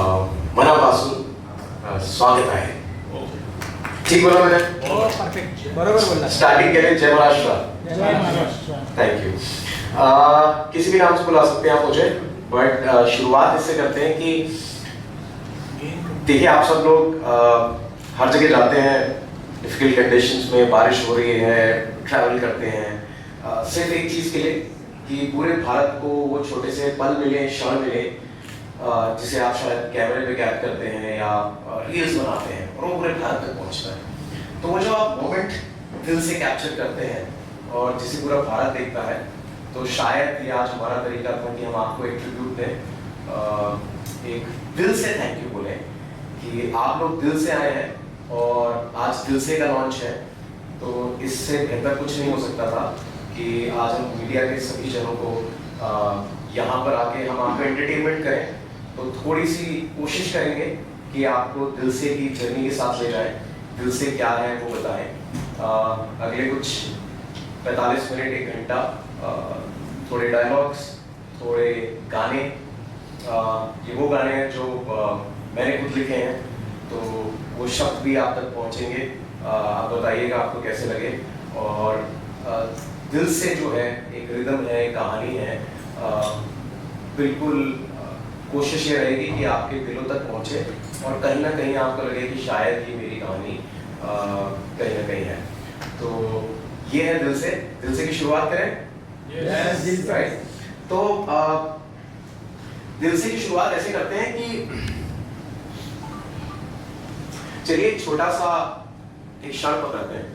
मनापासून स्वागत आहे. ठीक बोला मैंने? परफेक्ट, बरोबर बोलला. स्टार्टिंग के लिए जय महाराष्ट्र. जय महाराष्ट्र. Thank you. किसी भी नाम से बुला सकते हैं आप मुझे, बट शुरुआत इससे करते हैं कि देखिए आप सब लोग हर जगह जाते हैं, डिफिकल्ट कंडीशंस में, बारिश हो रही है, ट्रैवल करते हैं सिर्फ एक चीज़ के लिए कि पूरे भारत को वो छोटे से पल मिले, क्षण मिले जिसे आप शायद कैमरे पे कैद करते हैं या रील्स बनाते हैं और वो पूरे भारत तक पहुंचता है. तो वो जो आप मोमेंट दिल से कैप्चर करते हैं और जिसे पूरा भारत देखता है, तो शायद ये आज हमारा तरीका था कि हम आपको एक ट्रिब्यूट दें, एक दिल से थैंक यू बोले कि आप लोग दिल से आए हैं और आज दिल से का लॉन्च है. तो इससे बेहतर कुछ नहीं हो सकता था कि आज हम मीडिया के सभी जनों को यहाँ पर आके हम आपको एंटरटेनमेंट करें. तो थोड़ी सी कोशिश करेंगे कि आपको दिल से की जर्नी के साथ ले जाए, दिल से क्या है वो बताएं. अगले कुछ 45 मिनट, 1 घंटा थोड़े डायलॉग्स, थोड़े गाने, ये वो गाने हैं जो मैंने खुद लिखे हैं, तो वो शब्द भी आप तक पहुंचेंगे. आप बताइएगा आपको कैसे लगे. और दिल से जो है एक रिदम है, एक कहानी है, बिल्कुल कोशिश ये रहेगी कि आपके दिलों तक पहुंचे और कहीं ना कहीं आपको लगे कि शायद ये मेरी कहानी कहीं ना कहीं है. तो ये है दिल से की शुरुआत करें. Yes, दिल से. राइट. तो दिल से की शुरुआत ऐसे करते हैं कि चलिए एक छोटा सा एक क्षण पकड़ते हैं.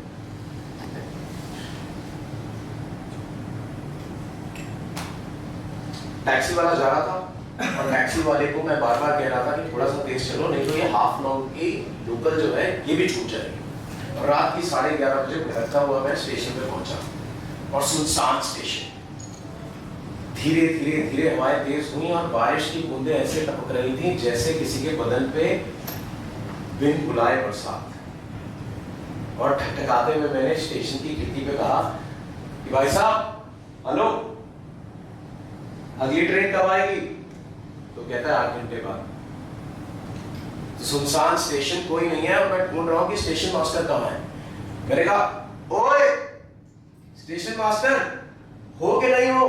टैक्सी वाला जा रहा था और टैक्सी वाले को मैं बार बार कह रहा था कि थोड़ा सा तेज चलो, नहीं तो ये हाफ नाउन की लोकल जो है ये भी छूट जाएगी. और रात की 11:30 बजे भटकता हुआ मैं स्टेशन पे पहुंचा और सुनसान स्टेशन. धीरे धीरे धीरे हवाएं तेज हुई और बारिश की बूंदें ऐसे टपक रही थी जैसे किसी के बदन पे बिन बुलाए बरसात. और ठकठकाते हुए मैंने स्टेशन की खिड़की पे कहा कि भाई साहब हेलो, अगली ट्रेन कब आएगी? तो कहता है 8 घंटे बाद. तो सुनसान स्टेशन, कोई नहीं है और मैं ढूंढ रहा हूं कि स्टेशन मास्टर कहाँ है. मैंने कहा ओए स्टेशन मास्टर, हो के नहीं हो?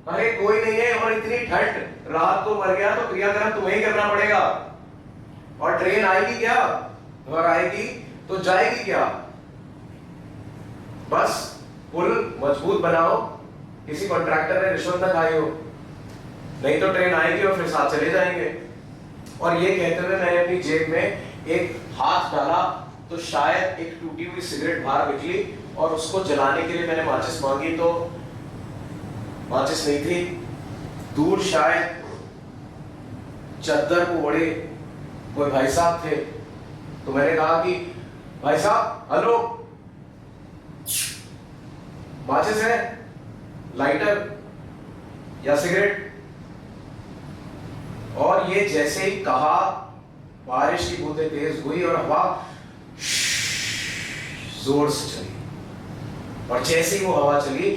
अरे कोई नहीं है और इतनी ठंड, रात को मर गया तो क्रियाक्रम तुम्हें ही करना पड़ेगा. और ट्रेन आएगी क्या? और आएगी तो जाएगी क्या? बस पुल मजबूत बनाओ, किसी कॉन्ट्रैक्टर ने रिश्वत न खाई हो, नहीं तो ट्रेन आएगी और फिर साथ चले जाएंगे. और ये कहते हुए मैंने अपनी जेब में एक हाथ डाला तो शायद एक टूटी हुई सिगरेट बाहर निकली और उसको जलाने के लिए मैंने माचिस मांगी तो माचिस नहीं थी. दूर शायद चद्दर को ओढ़े कोई भाई साहब थे. तो मैंने कहा कि भाई साहब हेलो, माचिस है, लाइटर या सिगरेट? और ये जैसे ही कहा बारिश की बूंदें तेज हुई और हवा जोर से चली. और जैसे ही वो हवा चली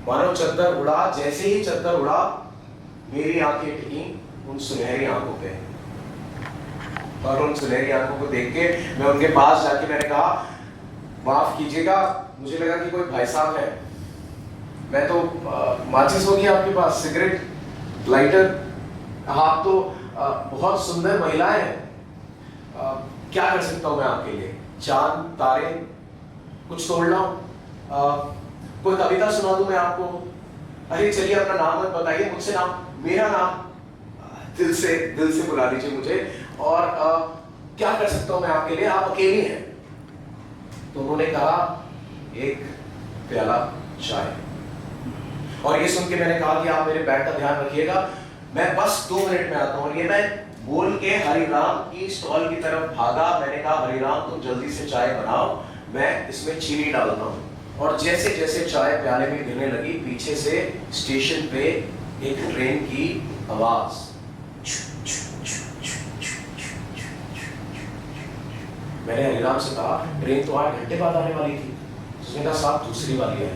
मानो चद्दर उड़ा. जैसे ही चद्दर उड़ा मेरी आंखें टिकी उन सुनहरी आंखों पे और उन सुनहरी आंखों को देख के मैं उनके पास जाके मैंने कहा माफ कीजिएगा, मुझे लगा कि कोई भाई साहब है. मैं तो माचिस होगी आपके पास, सिगरेट, लाइटर, आप तो बहुत सुंदर महिलाएं हैं, क्या कर सकता हूं मैं आपके लिए? चांद तारे कुछ तोड़ लाऊं? कोई कविता सुना दूं मैं आपको? अरे चलिए अपना नाम मत बताइए, मुझसे नाम, मेरा नाम दिल से बुला लीजिए मुझे. और क्या कर सकता हूं मैं आपके लिए? आप अकेली हैं. तो उन्होंने कहा एक प्याला चाय. और ये सुन के मैंने कहा कि आप मेरे बैग का ध्यान रखिएगा, मैं बस 2 मिनट में आता हूं. और ये मैं बोल के हरिराम की स्टॉल की तरफ भागा. मैंने कहा हरिराम तुम जल्दी से चाय बनाओ, मैं इसमें चीनी डालता हूं. और जैसे जैसे चाय प्याले में गिरने लगी पीछे से स्टेशन पे एक ट्रेन की आवाज. मैंने हरिराम से कहा ट्रेन तो 8 घंटे बाद आने वाली थी. उसने कहा साहब दूसरी वाली है.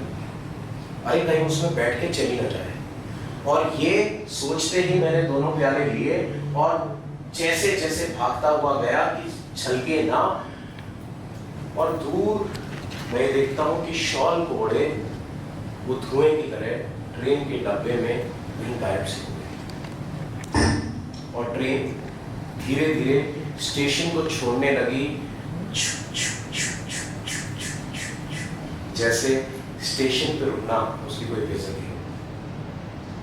अरे कहीं उसमें बैठ के चली न जाए. और ये सोचते ही मैंने दोनों प्याले लिए और जैसे जैसे भागता हुआ गया कि छलके ना, और दूर मैं देखता हूं कि शॉल को ओढ़े वो धुएं की तरह ट्रेन के डब्बे में वहीं गायब से हो गई, और ट्रेन धीरे धीरे स्टेशन को छोड़ने लगी, जैसे स्टेशन पे रुकना उसकी कोई बेइज्जती हो।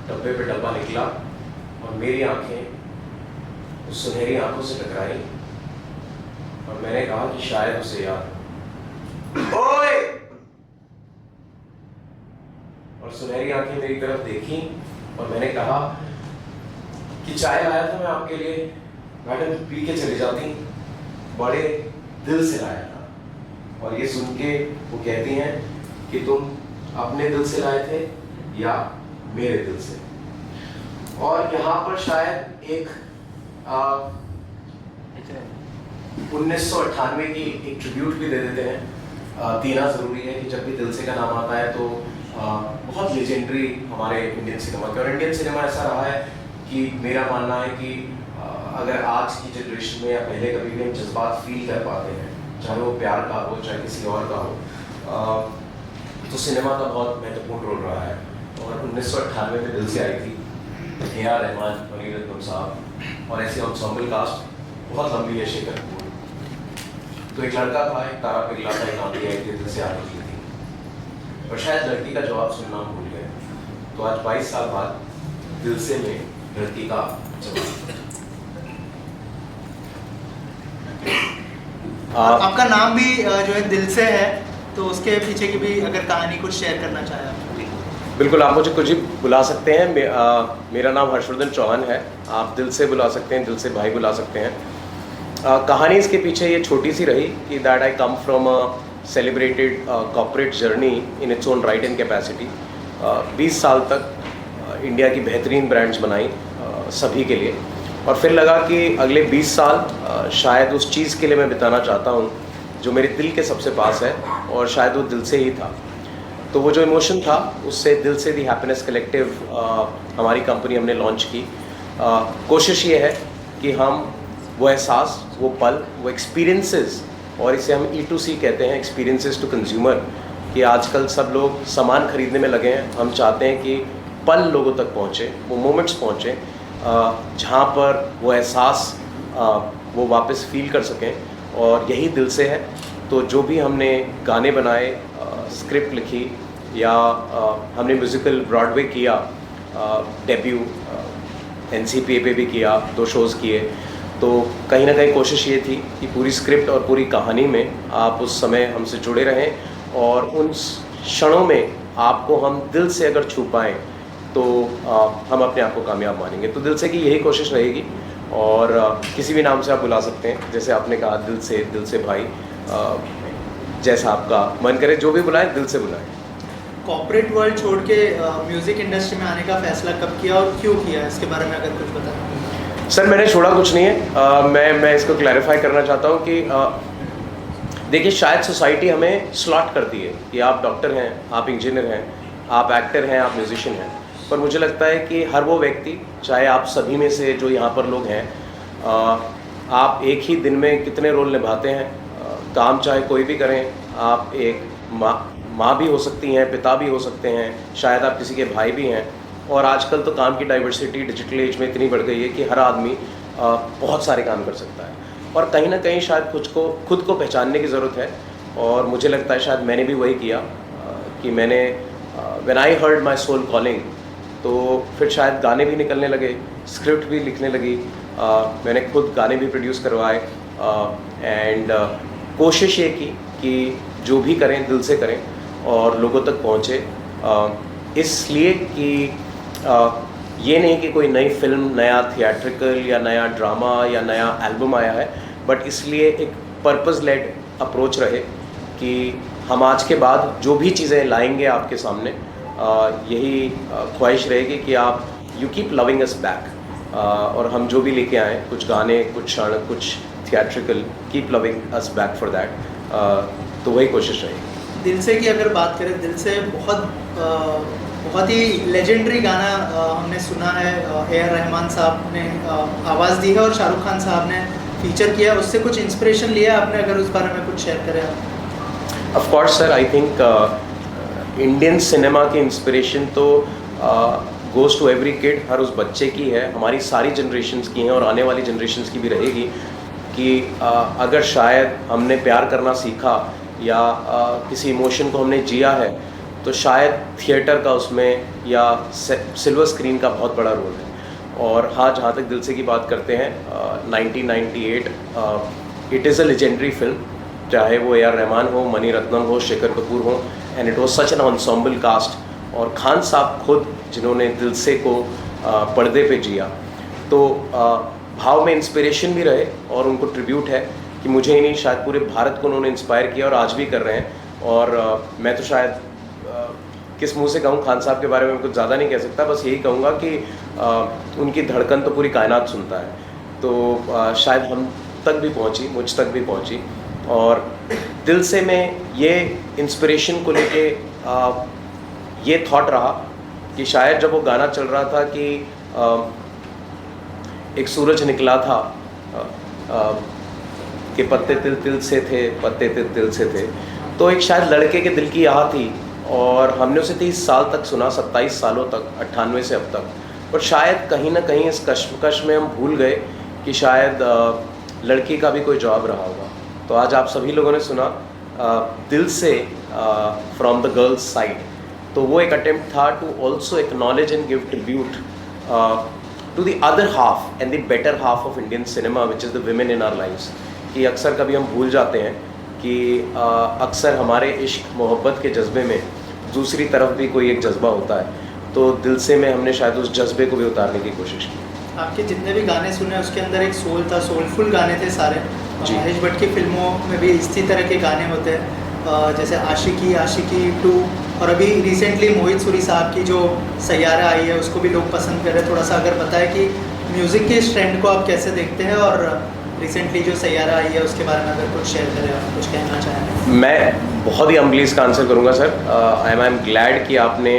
डब्बे पे डब्बा निकला और मेरी आंखें उस सुनहरी आंखों से टकराई, और मैंने कहा कि शायद उसे याद, ओए! और सुनहरी आंखें मेरी तरफ देखी और मैंने कहा कि चाय लाया था मैं आपके लिए, मैडम पी के चली जाती, बड़े दिल से लाया था। और ये सुन के वो कहती हैं कि तुम अपने दिल से लाए थे या मेरे दिल से। और यहाँ पर शायद एक 1998 की एक ट्रिब्यूट भी दे देते हैं। देना ज़रूरी है कि जब भी दिल से का नाम आता है तो बहुत लेजेंडरी हमारे इंडियन सिनेमा के, और इंडियन सिनेमा ऐसा रहा है कि मेरा मानना है कि अगर आज की जनरेशन में या पहले कभी भी हम जज्बात फील कर पाते हैं, चाहे वो प्यार का हो चाहे किसी और का हो, तो सिनेमा का बहुत महत्वपूर्ण रोल रहा है। और 1998 में दिल से आई थी, A.R. रहमान, मनी रत्नम साहब और ऐसी एंसेम्बल कास्ट बहुत लंबी है, शेखर कपूर। तो एक लड़का था, एक तारा पिघला था, एक आंधी आई थी, दिल से आ निकली थी, और शायद लड़की का जवाब सुनना भूल गए। तो आज 22 साल बाद दिल से में लड़की का जवाब। आपका नाम भी जो है दिल से है, तो उसके पीछे की भी अगर कहानी कुछ शेयर करना चाहें आप। बिल्कुल, आप मुझे कुछ भी बुला सकते हैं। मेरा नाम हर्षवर्धन चौहान है, आप दिल से बुला सकते हैं, दिल से भाई बुला सकते हैं। कहानी इसके पीछे ये छोटी सी रही कि that I come from a celebrated corporate journey in its own right and capacity. 20 साल तक इंडिया की बेहतरीन ब्रांड्स बनाई सभी के लिए, और फिर लगा कि अगले 20 साल शायद उस चीज़ के लिए मैं बिताना चाहता हूँ जो मेरे दिल के सबसे पास है, और शायद वो दिल से ही था। तो वो जो इमोशन था उससे दिल से दी हैप्पीनेस कलेक्टिव हमारी कंपनी हमने लॉन्च की। कोशिश ये है कि हम वो एहसास, वो पल, वो एक्सपीरियंसेस, और इसे हम E2C कहते हैं, एक्सपीरियंसेस टू कंज्यूमर, कि आजकल सब लोग सामान खरीदने में लगे हैं। हम चाहते हैं कि पल लोगों तक पहुँचे, वो मोमेंट्स पहुँचे जहाँ पर वो एहसास वो वापस फील कर सकें, और यही दिल से है। तो जो भी हमने गाने बनाए, स्क्रिप्ट लिखी, या हमने म्यूज़िकल ब्रॉडवे किया, डेब्यू NCPA पे भी किया, 2 शोज़ किए, तो कहीं ना कहीं कोशिश ये थी कि पूरी स्क्रिप्ट और पूरी कहानी में आप उस समय हमसे जुड़े रहें, और उन क्षणों में आपको हम दिल से अगर छू पाएँ तो हम अपने आप को कामयाब मानेंगे। तो दिल से की यही कोशिश रहेगी, और किसी भी नाम से आप बुला सकते हैं, जैसे आपने कहा दिल से भाई, जैसा आपका मन करे, जो भी बुलाएं दिल से बुलाएं। कॉर्पोरेट वर्ल्ड छोड़ के म्यूज़िक इंडस्ट्री में आने का फैसला कब किया और क्यों किया, इसके बारे में अगर कुछ बताएं। सर, मैंने छोड़ा कुछ नहीं है। मैं इसको क्लैरिफाई करना चाहता हूँ कि देखिए, शायद सोसाइटी हमें स्लॉट करती है कि आप डॉक्टर हैं, आप इंजीनियर हैं, आप एक्टर हैं, आप म्यूजिशियन हैं, पर मुझे लगता है कि हर वो व्यक्ति, चाहे आप सभी में से जो यहाँ पर लोग हैं, आप एक ही दिन में कितने रोल निभाते हैं। काम चाहे कोई भी करें, आप एक माँ भी हो सकती हैं, पिता भी हो सकते हैं, शायद आप किसी के भाई भी हैं, और आजकल तो काम की डाइवर्सिटी डिजिटल एज में इतनी बढ़ गई है कि हर आदमी बहुत सारे काम कर सकता है, और कहीं ना कहीं शायद खुद को पहचानने की ज़रूरत है। और मुझे लगता है शायद मैंने भी वही किया कि मैंने when I heard my soul calling, तो फिर शायद गाने भी निकलने लगे, स्क्रिप्ट भी लिखने लगी, मैंने खुद गाने भी प्रोड्यूस करवाए, एंड कोशिश ये की कि जो भी करें दिल से करें और लोगों तक पहुँचे, इसलिए कि ये नहीं कि कोई नई फिल्म, नया थिएट्रिकल या नया ड्रामा या नया एल्बम आया है, बट इसलिए एक पर्पस लेड अप्रोच रहे कि हम आज के बाद जो भी चीज़ें लाएंगे आपके सामने, यही ख्वाहिश रहेगी कि आप you keep loving us back, और हम जो भी लेके आएँ, कुछ गाने, कुछ क्षण, कुछ theatrical, keep loving us back for that, तो वही कोशिश रहेगी। दिल से की अगर बात करें, दिल से बहुत बहुत ही लेजेंडरी गाना हमने सुना है, ए.आर. रहमान साहब ने आवाज़ दी है और शाहरुख खान साहब ने फीचर किया, उससे कुछ इंस्पिरेशन लिया आपने? अगर उस बारे में कुछ शेयर करें आप। Of course sir, I think Indian cinema की इंस्पिरेशन तो गोज़ टू एवरी किड, हर उस बच्चे की है, हमारी सारी जनरेशन्स की हैं और आने वाली जनरेशन्स की भी रहेगी कि अगर शायद हमने प्यार करना सीखा या किसी इमोशन को हमने जिया है तो शायद थिएटर का उसमें या सिल्वर स्क्रीन का बहुत बड़ा रोल है। और हाँ, जहाँ तक दिल से की बात करते हैं, 1998 it is a legendary film, चाहे वो ए.आर. रहमान हो, मनी रत्नम हो, शेखर कपूर हो, and it was such an ensemble cast. और खान साहब खुद जिन्होंने दिल से को पर्दे पे जिया, तो भाव में इंस्पिरेशन भी रहे और उनको ट्रिब्यूट है कि मुझे ही नहीं, शायद पूरे भारत को उन्होंने इंस्पायर किया और आज भी कर रहे हैं। और मैं तो शायद किस मुंह से कहूँ, खान साहब के बारे में कुछ ज़्यादा नहीं कह सकता, बस यही कहूँगा कि उनकी धड़कन तो पूरी कायनात सुनता है। तो शायद हम तक भी पहुँची, मुझ तक भी पहुँची। और दिल से में ये इंस्पिरेशन को लेके ये थॉट रहा कि शायद जब वो गाना चल रहा था कि एक सूरज निकला था कि पत्ते तिल तिल से थे, पत्ते तिल तिल से थे, तो एक शायद लड़के के दिल की आह थी और हमने उसे 30 साल तक सुना, 27 सालों तक, 98 से अब तक। पर शायद कहीं ना कहीं इस कश्मकश में हम भूल गए कि शायद लड़की का भी कोई जवाब रहा होगा। तो आज आप सभी लोगों ने सुना दिल से फ्रॉम द गर्ल्स साइड, तो वो एक अटेम्प्ट था to also acknowledge and give tribute to the other half and the better half of Indian cinema which is the women in our lives. कि अक्सर कभी हम भूल जाते हैं कि अक्सर हमारे इश्क मोहब्बत के जज्बे में दूसरी तरफ भी कोई एक जज्बा होता है, तो दिल से में हमने शायद उस जज्बे को भी उतारने की कोशिश की। आपके जितने भी गाने सुने उसके अंदर एक सोल था, सोलफुल गाने थे सारे। महेश भट्ट की फिल्मों में भी इसी तरह के गाने होते हैं, जैसे आशिकी, आशिकी 2, और अभी रिसेंटली मोहित सूरी साहब की जो सैयारा आई है उसको भी लोग पसंद कर रहे हैं। थोड़ा सा अगर बताएं कि म्यूज़िक के इस ट्रेंड को आप कैसे देखते हैं और रिसेंटली जो सैयारा आई है उसके बारे में अगर कुछ शेयर करें, आप कुछ कहना चाहें। मैं बहुत ही हम्बली इसका आंसर करूंगा सर। आई एम ग्लैड कि आपने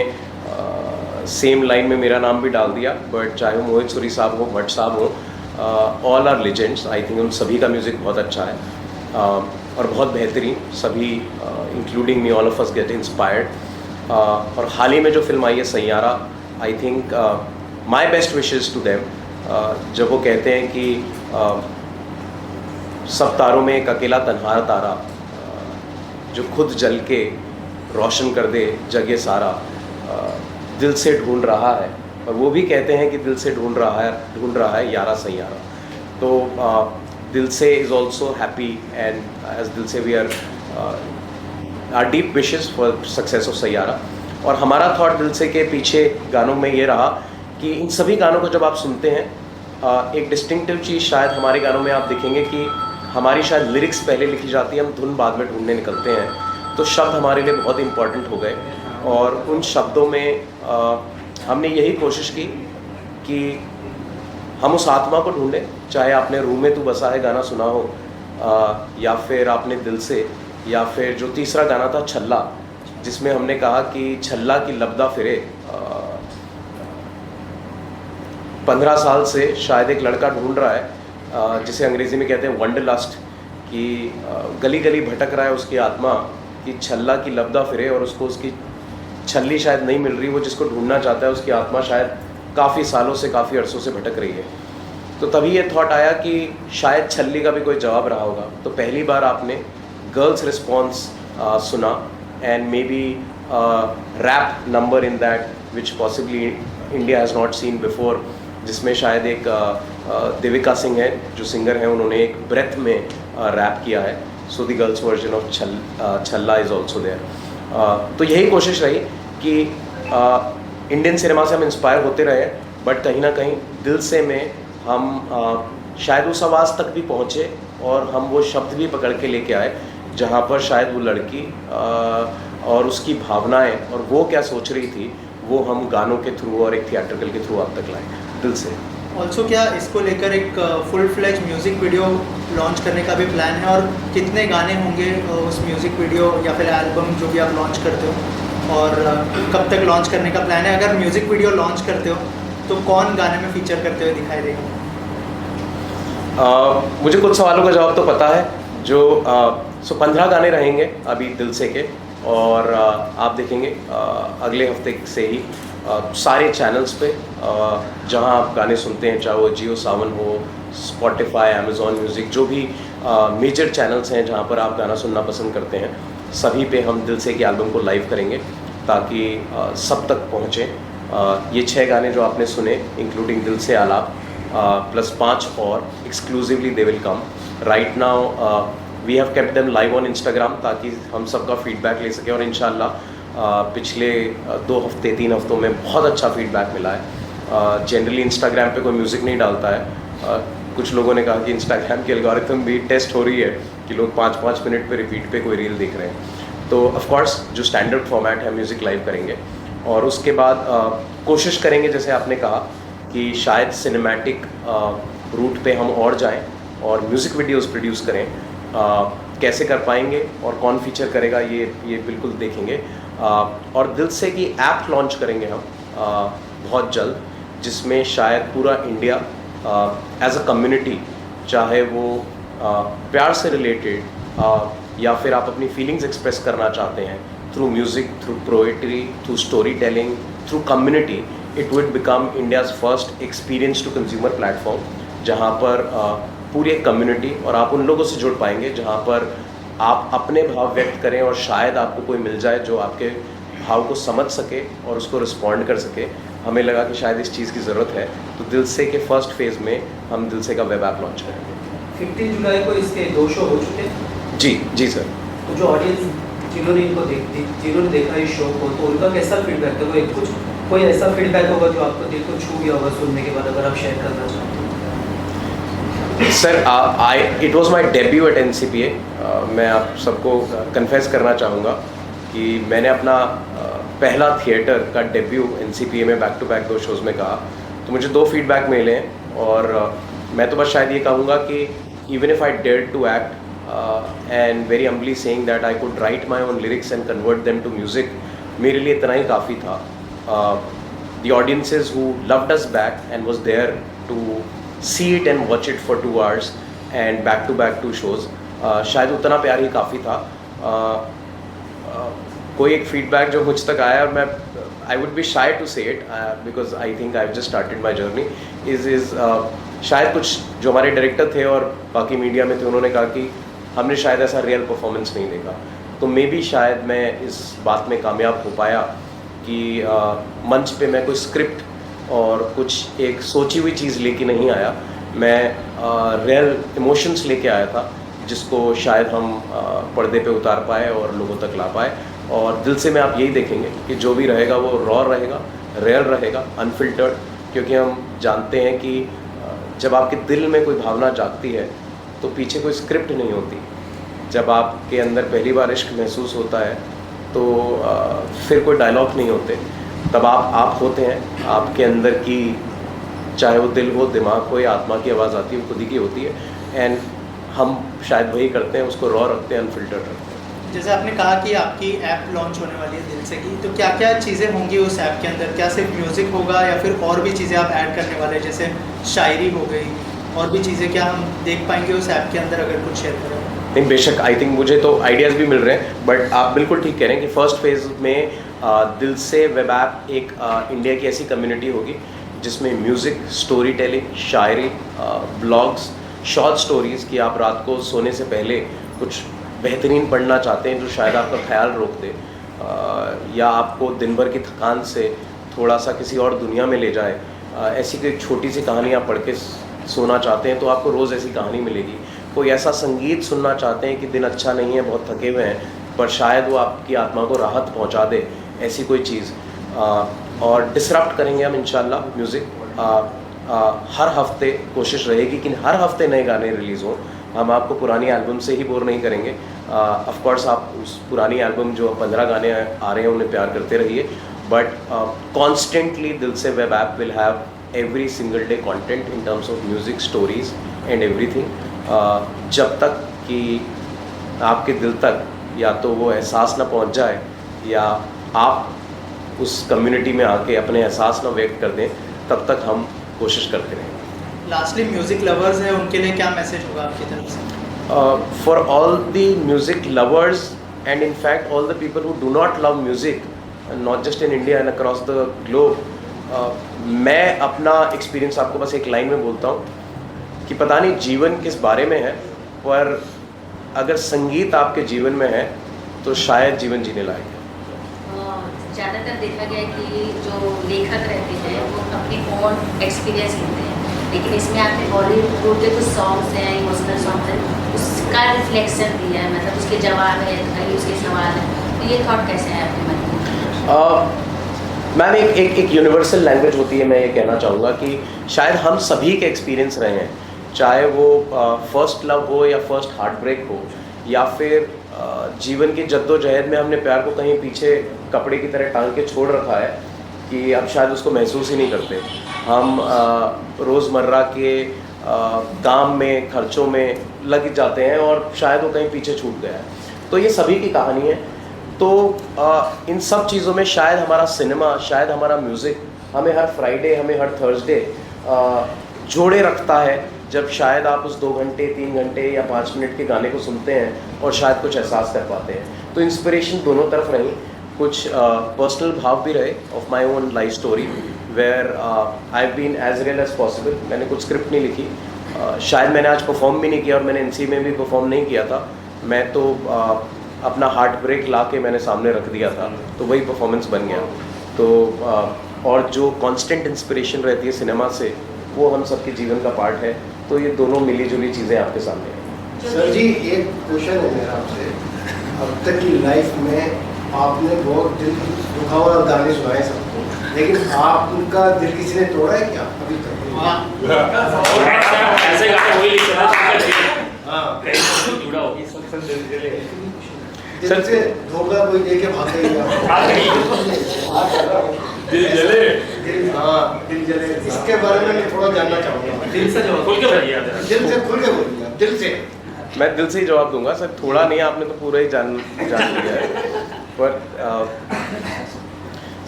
सेम लाइन में मेरा नाम भी डाल दिया, बट चाहे वो मोहित सूरी साहब हो, भट्ट साहब हो, all are legends. I think उन सभी का म्यूज़िक बहुत अच्छा है और बहुत बेहतरीन, सभी including me, all of us get inspired. और हाल ही में जो फिल्म आई है Saiyaara, I think my best wishes to them, जब वो कहते हैं कि सब तारों में एक अकेला तन्हा तारा जो खुद जल के रोशन कर दे जगे सारा, दिल से ढूंढ रहा है। और वो भी कहते हैं कि दिल से ढूंढ रहा है यारा सैयारा। तो Dil Se is also happy and as Dil Se we are deep wishes for success of Saiyaara. और हमारा थॉट दिल से के पीछे गानों में ये रहा कि इन सभी गानों को जब आप सुनते हैं, एक डिस्टिंक्टिव चीज़ शायद हमारे गानों में आप देखेंगे कि हमारी शायद लिरिक्स पहले लिखी जाती है, हम धुन बाद में ढूंढने निकलते हैं। तो शब्द हमारे लिए बहुत इंपॉर्टेंट हो गए और उन शब्दों में हमने यही कोशिश की कि हम उस आत्मा को ढूंढें, चाहे आपने रूह में तू बसा है गाना सुना हो, या फिर आपने दिल से, या फिर जो तीसरा गाना था छल्ला, जिसमें हमने कहा कि छल्ला की लबदा फिरे। 15 साल से शायद एक लड़का ढूंढ रहा है, जिसे अंग्रेज़ी में कहते हैं वंडरलस्ट, कि गली गली भटक रहा है उसकी आत्मा कि छल्ला की लबदा फिरे, और उसको उसकी छल्ली शायद नहीं मिल रही, वो जिसको ढूंढना चाहता है उसकी आत्मा शायद काफ़ी सालों से, काफ़ी अरसों से भटक रही है। तो तभी ये थॉट आया कि शायद छल्ली का भी कोई जवाब रहा होगा। तो पहली बार आपने गर्ल्स रिस्पॉन्स सुना, and maybe rap number in that which possibly India has not seen before, जिसमें शायद एक देविका सिंह है जो सिंगर हैं, उन्होंने एक ब्रेथ में रैप किया है। So the girls version of छल्ला इज़ ऑल्सो देयर। तो यही कोशिश रही कि इंडियन सिनेमा से हम इंस्पायर होते रहे, बट कहीं ना कहीं दिल से में हम शायद उस आवाज़ तक भी पहुँचे और हम वो शब्द भी पकड़ के लेके आए जहाँ पर शायद वो लड़की और उसकी भावनाएं और वो क्या सोच रही थी, वो हम गानों के थ्रू और एक थिएट्रिकल के थ्रू आप तक लाए दिल से। ऑल्सो क्या इसको लेकर एक full fledge music video launch करने का भी प्लान है, और कितने गाने होंगे उस म्यूज़िक वीडियो या फिर एल्बम जो भी आप लॉन्च करते हो? और कब तक लॉन्च करने का प्लान है? अगर म्यूज़िक वीडियो लॉन्च करते हो तो कौन गाने में फीचर करते हुए दिखाई देगा? मुझे कुछ सवालों का जवाब तो पता है। जो 15 गाने रहेंगे अभी दिल से के, और आप देखेंगे अगले हफ्ते से ही सारे चैनल्स पे जहां आप गाने सुनते हैं, चाहे वो जियो सावन हो, स्पॉटिफाई, अमेज़ॉन म्यूज़िक, जो भी मेजर चैनल्स हैं जहां पर आप गाना सुनना पसंद करते हैं, सभी पे हम दिल से के एल्बम को लाइव करेंगे ताकि सब तक पहुँचे। ये 6 गाने जो आपने सुने इंक्लूडिंग दिल से आलाप प्लस 5 और exclusively they will come right now. We have kept them live on Instagram ताकि हम सबका फीडबैक ले सकें, और इंशाल्लाह पिछले 2 हफ्ते 3 हफ्तों में बहुत अच्छा फीडबैक मिला है। जनरली इंस्टाग्राम पे कोई म्यूज़िक नहीं डालता है। कुछ लोगों ने कहा कि इंस्टाग्राम की एल्गोरिथम भी टेस्ट हो रही है कि लोग 5-5 मिनट पे रिपीट पे कोई रील देख रहे हैं। तो ऑफ कोर्स जो स्टैंडर्ड फॉर्मेट है म्यूज़िक लाइव करेंगे, और उसके बाद कोशिश करेंगे जैसे आपने कहा कि शायद सिनेमैटिक रूट पे हम और जाएं और म्यूज़िक वीडियोस प्रोड्यूस करें। कैसे कर पाएंगे और कौन फीचर करेगा ये बिल्कुल देखेंगे। और दिल से की ऐप लॉन्च करेंगे हम बहुत जल्द, जिसमें शायद पूरा इंडिया एज अ कम्युनिटी, चाहे वो प्यार से रिलेटेड या फिर आप अपनी फीलिंग्स एक्सप्रेस करना चाहते हैं through music, through poetry, through story telling, through community, it would become India's first experience to consumer platform, जहाँ पर पूरी एक कम्युनिटी और आप उन लोगों से जुड़ पाएंगे जहाँ पर आप अपने भाव व्यक्त करें और शायद आपको कोई मिल जाए जो आपके भाव को समझ सके और उसको रिस्पॉन्ड कर सके। हमें लगा कि शायद इस चीज़ की ज़रूरत है, तो दिल से के फर्स्ट फेज़ में हम दिल से का वेब ऐप लॉन्च करेंगे। 15 जुलाई को इसके 2 शो हो चुके हैं। जी सर। तो जो ऑडियंस जिन्होंने देखा इस शो को, तो उनका कैसा फीडबैक था? कोई ऐसा फीडबैक होगा जो आपको दिल को छू गया होगा सुनने के बाद, अगर आप शेयर करना चाहते हो? Sir it was my debut at NCPA। मैं आप सबको कन्फेस करना चाहूँगा कि मैंने अपना पहला थिएटर का डेब्यू NCPA में बैक टू बैक 2 शोज़ में कहा, तो मुझे 2 फीडबैक मिले हैं। और मैं तो बस शायद ये कहूँगा कि even if I dare to act and very humbly saying that I could write my own lyrics and convert them to music, मेरे लिए इतना ही काफ़ी था। The audiences who loved us back and was there to see it and watch it for 2 hours and back to back 2 shows, शायद उतना प्यार ही काफ़ी था। कोई एक फीडबैक जो मुझ तक आया, और मैं I would be shy to say it because I think I have just started my journey, is शायद कुछ जो हमारे डायरेक्टर थे और बाकी मीडिया में थे, उन्होंने कहा कि हमने शायद ऐसा रियल परफॉर्मेंस नहीं देखा। तो मे बी शायद मैं इस बात में कामयाब हो पाया कि मंच पे मैं कोई स्क्रिप्ट और कुछ एक सोची हुई चीज़ लेके नहीं आया, मैं रियल इमोशंस लेके आया था, जिसको शायद हम पर्दे पे उतार पाए और लोगों तक ला पाए। और दिल से में आप यही देखेंगे कि जो भी रहेगा वो रॉ रहेगा, रियल रहेगा, अनफिल्टर्ड, क्योंकि हम जानते हैं कि जब आपके दिल में कोई भावना जागती है तो पीछे कोई स्क्रिप्ट नहीं होती। जब आपके अंदर पहली बार इश्क महसूस होता है तो फिर कोई डायलॉग नहीं होते, तब आप होते हैं। आपके अंदर की, चाहे वो दिल हो, दिमाग हो या आत्मा की आवाज़ आती है, वो खुद ही की होती है। एंड हम शायद वही करते हैं, उसको रॉ रखते हैं, अनफिल्टर्ड रखते हैं। जैसे आपने कहा कि आपकी ऐप लॉन्च होने वाली है दिल से की, तो क्या क्या चीज़ें होंगी उस ऐप के अंदर? क्या सिर्फ म्यूज़िक होगा या फिर और भी चीज़ें आप ऐड करने वाले हैं, जैसे शायरी हो गई, और भी चीज़ें क्या हम देख पाएंगे उस ऐप के अंदर, अगर कुछ शेयर करें? नहीं, बेशक, आई थिंक मुझे तो आइडियाज़ भी मिल रहे हैं, बट आप बिल्कुल ठीक कह रहे हैं कि फर्स्ट फेज़ में दिल से वेब ऐप एक इंडिया की ऐसी कम्युनिटी होगी जिसमें म्यूज़िक, स्टोरी टेलिंग, शायरी, ब्लॉग्स, शॉर्ट स्टोरीज़ की आप रात को सोने से पहले कुछ बेहतरीन पढ़ना चाहते हैं जो शायद आपका ख्याल रोक दे, या आपको दिन भर की थकान से थोड़ा सा किसी और दुनिया में ले जाए, ऐसी कोई छोटी सी कहानी आप पढ़ के सोना चाहते हैं तो आपको रोज़ ऐसी कहानी मिलेगी। कोई ऐसा संगीत सुनना चाहते हैं कि दिन अच्छा नहीं है, बहुत थके हुए हैं, पर शायद वो आपकी आत्मा को राहत पहुंचा दे, ऐसी कोई चीज़। और डिसरप्ट करेंगे हम इंशाल्लाह म्यूज़िक। हर हफ्ते कोशिश रहेगी कि हर हफ्ते नए गाने रिलीज़ हों। हम आपको पुरानी एल्बम से ही बोर नहीं करेंगे। ऑफ कोर्स आप उस पुरानी एल्बम जो 15 गाने आ रहे हैं उन्हें प्यार करते रहिए, बट कॉन्स्टेंटली दिल से web app will have every single day content in terms of music, stories and everything, जब तक कि आपके दिल तक या तो वो एहसास ना पहुंच जाए या आप उस कम्युनिटी में आके अपने एहसास ना व्यक्त कर दें, तब तक हम कोशिश करते रहें। लास्टली म्यूजिक लवर्स हैं, उनके लिए क्या मैसेज होगा आपकी तरफ से? For all the music lovers and in fact all the people who do not love music, not just in India and across the globe, मैं अपना एक्सपीरियंस आपको बस एक लाइन में बोलता हूँ कि पता नहीं जीवन किस बारे में है, पर अगर संगीत आपके जीवन में है तो शायद जीवन जीने लायक है। ज़्यादातर देखा गया है कि जो लेखक रहते हैं वो अपने ओन एक्सपीरियंस लेते हैं, लेकिन इसमें आपने बॉलीवुड के कुछ सॉन्ग्स हैं, इमोशनल सॉन्ग्स हैं, उसका रिफ्लेक्शन दिया है, मतलब उसके जवाब है, कहीं उसके सवाल है, तो ये थॉट कैसे है आपके मन में? मैम एक यूनिवर्सल लैंग्वेज होती है, मैं ये कहना चाहूँगा कि शायद हम सभी के एक्सपीरियंस रहे हैं, चाहे वो फर्स्ट लव हो या फर्स्ट हार्ट ब्रेक हो, या फिर जीवन की जद्दोजहद में हमने प्यार को कहीं पीछे कपड़े की तरह टांग के छोड़ रखा है कि अब शायद उसको महसूस ही नहीं करते। हम रोज़मर्रा के काम में, खर्चों में लग जाते हैं और शायद वो कहीं पीछे छूट गया है। तो ये सभी की कहानी है। तो इन सब चीज़ों में शायद हमारा सिनेमा, शायद हमारा म्यूज़िक हमें हर फ्राइडे, हमें हर थर्सडे जोड़े रखता है, जब शायद आप उस 2 घंटे, 3 घंटे या 5 मिनट के गाने को सुनते हैं और शायद कुछ एहसास कर पाते हैं। तो इंस्पिरेशन दोनों तरफ रही, कुछ पर्सनल भाव भी रहे of my own life story where I been as real as possible. मैंने कुछ स्क्रिप्ट नहीं लिखी, शायद मैंने आज परफॉर्म भी नहीं किया और मैंने एनसी में भी परफॉर्म नहीं किया था, मैं तो अपना हार्ट ब्रेक ला के मैंने सामने रख दिया था, तो वही परफॉर्मेंस बन गया। तो और जो कांस्टेंट इंस्पिरेशन रहती है सिनेमा से, वो हम सबके जीवन का पार्ट है। तो ये दोनों मिली जुली चीज़ें आपके सामने हैं। सर जी, एक क्वेश्चन है मेरा आपसे। अब तक की लाइफ में आपने बहुत दिल दुखा हुआ गाने सुनाए सबको, लेकिन आप उनका दिल किसी ने तोड़ा है क्या अभी तक? ऐसे गाने वही लिखते हैं। हाँ, कहीं जुड़ा हो दिल से धोखा कोई दे के भाग दिल जले। हाँ, दिल जले, इसके बारे में मैं थोड़ा जानना चाहूँगा। दिल से जवाब खुल के बताइए। दिल से खुल के बोलिए, दिल से। मैं दिल से ही जवाब दूंगा सर, थोड़ा नहीं, आपने तो पूरा ही जान लिया है। पर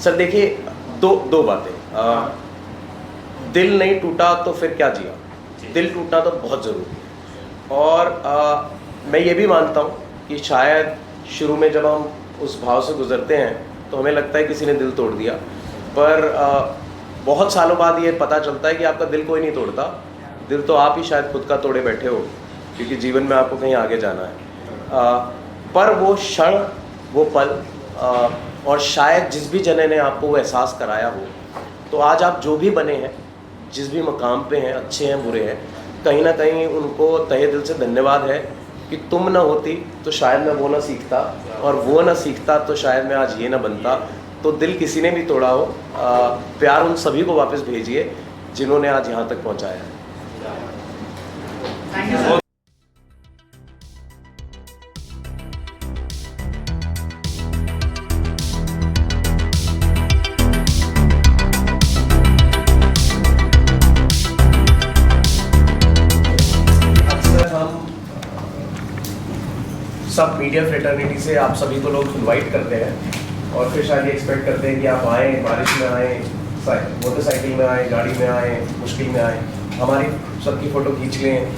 सर देखिए, दो बातें। दिल नहीं टूटा तो फिर क्या जिया, दिल टूटना तो बहुत ज़रूरी है। और मैं ये भी मानता हूँ कि शायद शुरू में जब हम उस भाव से गुजरते हैं तो हमें लगता है किसी ने दिल तोड़ दिया, पर बहुत सालों बाद ये पता चलता है कि आपका दिल कोई नहीं तोड़ता, दिल तो आप ही शायद खुद का तोड़े बैठे हो, क्योंकि जीवन में आपको कहीं आगे जाना है। पर वो क्षण, वो पल, और शायद जिस भी जने ने आपको वो एहसास कराया हो, तो आज आप जो भी बने हैं, जिस भी मकाम पे हैं, अच्छे हैं बुरे हैं, कहीं ना कहीं उनको तहे दिल से धन्यवाद है कि तुम ना होती तो शायद मैं वो ना सीखता, और वो ना सीखता तो शायद मैं आज ये ना बनता। तो दिल किसी ने भी तोड़ा हो, प्यार उन सभी को वापस भेजिए जिन्होंने आज यहाँ तक पहुँचाया है। Thank you. सब मीडिया फ्रेटर्निटी से आप सभी को लोग इनवाइट करते हैं और फिर शायद ये एक्सपेक्ट करते हैं कि आप आएँ, बारिश में आएँ, मोटरसाइकिल में आएँ, गाड़ी में आएँ, मुश्किल में आएँ, हमारी सबकी फ़ोटो खींच लें,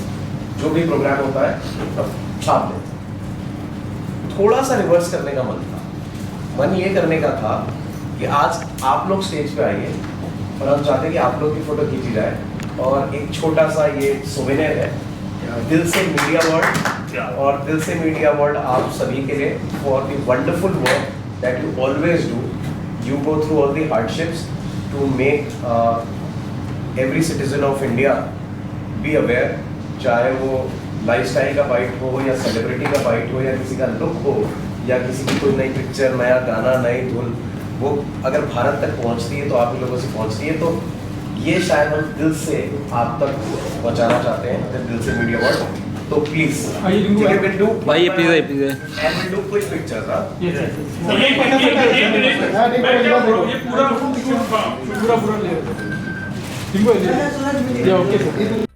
जो भी प्रोग्राम होता है तब छाप लें। थोड़ा सा रिवर्स करने का मन था, मन ये करने का था कि आज आप लोग स्टेज पे आइए और हम चाहते हैं कि आप लोग की फ़ोटो खींची जाए, और एक छोटा सा ये सोवेनियर है दिल से मीडिया वर्ल्ड, और दिल से मीडिया वर्ल्ड आप सभी के लिए for the wonderful work that you always do. You go through all the hardships to make every citizen of India be aware, चाहे वो लाइफस्टाइल का बाइट हो या सेलिब्रिटी का बाइट हो या किसी का लुक हो या किसी की कोई नई पिक्चर, नया गाना, नई धुन, वो अगर भारत तक पहुंचती है तो आप ही लोगों से पहुंचती है। तो ये शायद हम दिल से आप तक पहुंचाना चाहते हैं, दिल से मीडिया वर्ल्ड। तो प्लीज विल डू भाई ये please and will do quick pictures. ये पूरा ले